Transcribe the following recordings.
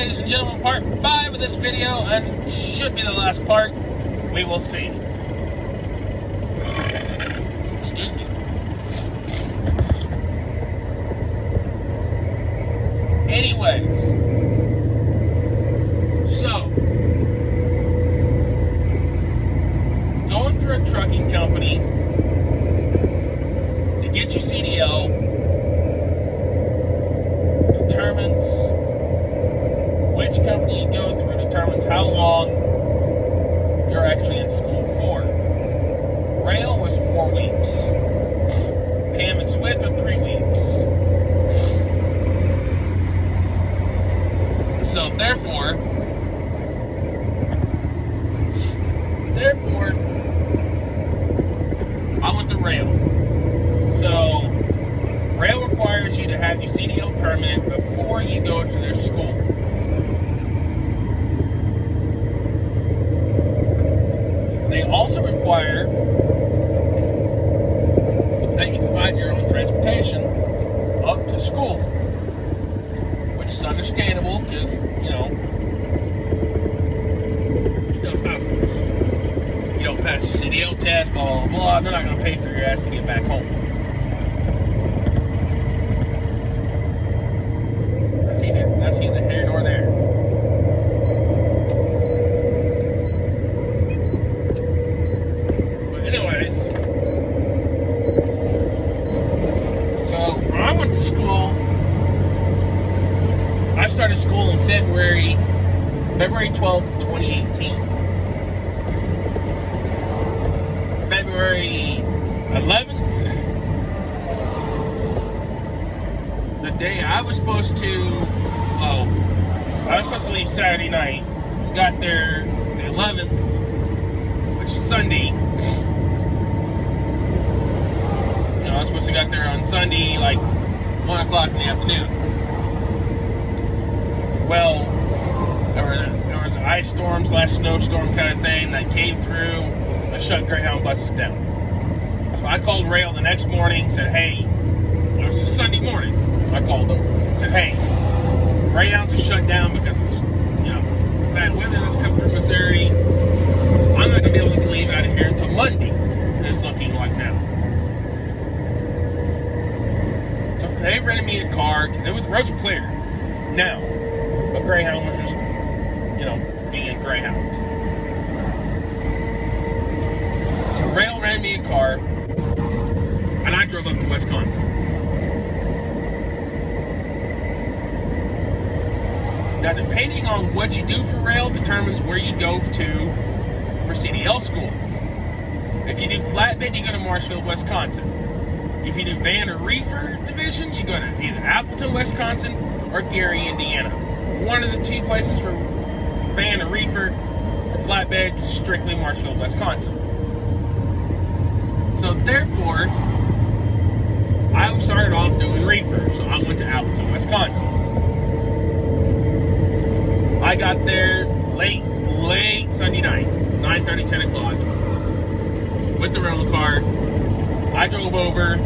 ladies and gentlemen, part 5 of this video, and should be the last part. We will see. Excuse me. Anyways, so going through a trucking company to get your CDL determines which company you go through, determines how long you're actually in school for. Rail was 4 weeks. Pam and Swift are 3 weeks. So therefore, I went to Rail. So Rail requires you to have your CDL permit before you go to their school. They also require that you provide your own transportation up to school, which is understandable because, you know, you don't pass your CDL test, blah, blah, blah, they're not going to pay for your ass to get back home. That's neither here nor there. But anyways, so when I went to school, I started school in February 12th, 2018. February 11th, the day I was supposed to leave Saturday night. Got there the 11th, which is Sunday. You know, I was supposed to got there on Sunday, like 1 o'clock in the afternoon. Well, there was an ice storm / snowstorm kind of thing that came through and shut Greyhound buses down. So I called Rail the next morning, said, hey, it was just Sunday morning. So I called them, said, hey, Greyhounds are shut down because of, you know, bad weather that's come through Missouri. I'm not going to be able to leave out of here until Monday. It's looking like now. So they rented me a car because the roads were clear. Now, but Greyhound was just, you know, being Greyhound. So Rail rented me a car, and I drove up to Wisconsin. Now, depending on what you do for Rail determines where you go to for CDL school. If you do flatbed, you go to Marshfield, Wisconsin. If you do van or reefer division, you go to either Appleton, Wisconsin, or Gary, Indiana. One of the two places for van or reefer or flatbeds, strictly Marshfield, Wisconsin. So therefore, I started off doing reefer, so I went to Appleton, Wisconsin. I got there late Sunday night, 9:30, 10 o'clock, with the rental car. I drove over.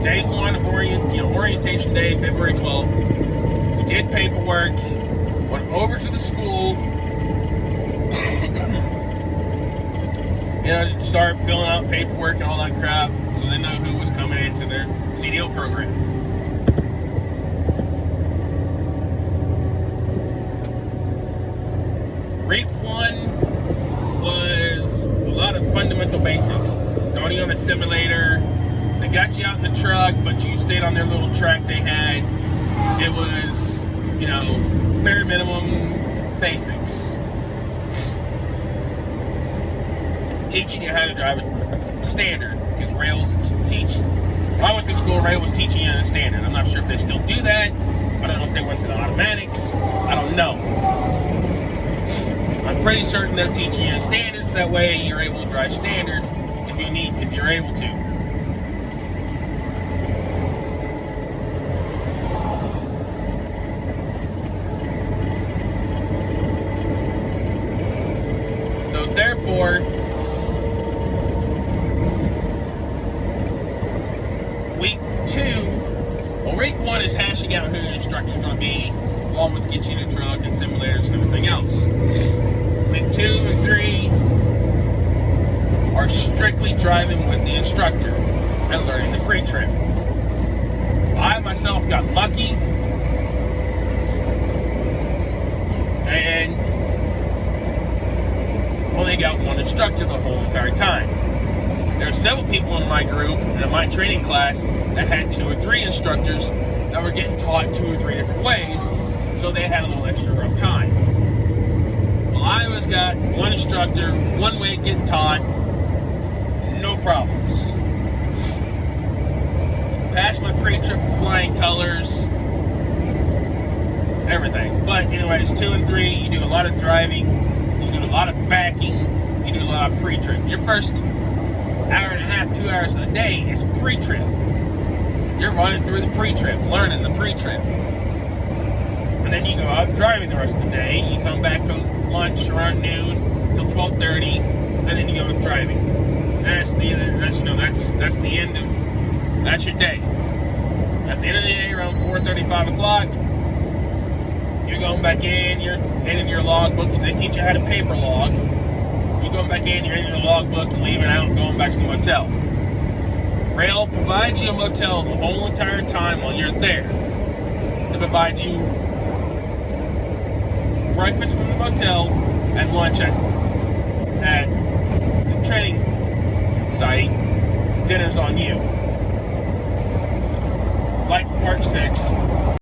Day 1 of orientation day, February 12th. We did paperwork, went over to the school, to start filling out paperwork and all that crap, so they know who was coming into their CDL program. Week 1 was a lot of fundamental basics. Starting on a simulator. They got you out in the truck, but you stayed on their little track they had. It was, you know, bare minimum basics. Teaching you how to drive a standard, because Rail's teaching. When I went to school, Rail was teaching you a standard. I'm not sure if they still do that. I don't know if they went to the automatics. I don't know. I'm pretty certain they're teaching you standards, that way you're able to drive standard if you're able to. So therefore, week 2, well, week 1 is half hashing out who the instructor's going to be, along with getting you the truck and simulators and everything else. Week 2 and 3 are strictly driving with the instructor and learning the pre-trip. I myself got lucky and only got one instructor the whole entire time. There are several people in my group and in my training class that had 2 or 3 instructors that were getting taught 2 or 3 different ways, so they had a little extra rough time. Well, I always got one instructor, one way of getting taught, no problems. Passed my pre-trip with flying colors, everything. But anyways, 2 and 3, you do a lot of driving, you do a lot of backing, you do a lot of pre-trip. Your first hour and a half, 2 hours of the day is pre-trip. You're running through the pre-trip, learning the pre-trip. And then you go out driving the rest of the day. You come back from lunch around noon till 12:30, and then you go driving. That's your day. At the end of the day, around 4:30, 5 o'clock, you're going back in, you're editing your logbook, because they teach you how to paper log. You're going back in, you're editing your logbook, leaving out, and going back to the motel. Rail provides you a motel the whole entire time while you're there. They provide you breakfast from the motel and lunch at the training site. Dinner's on you. Like Part 6.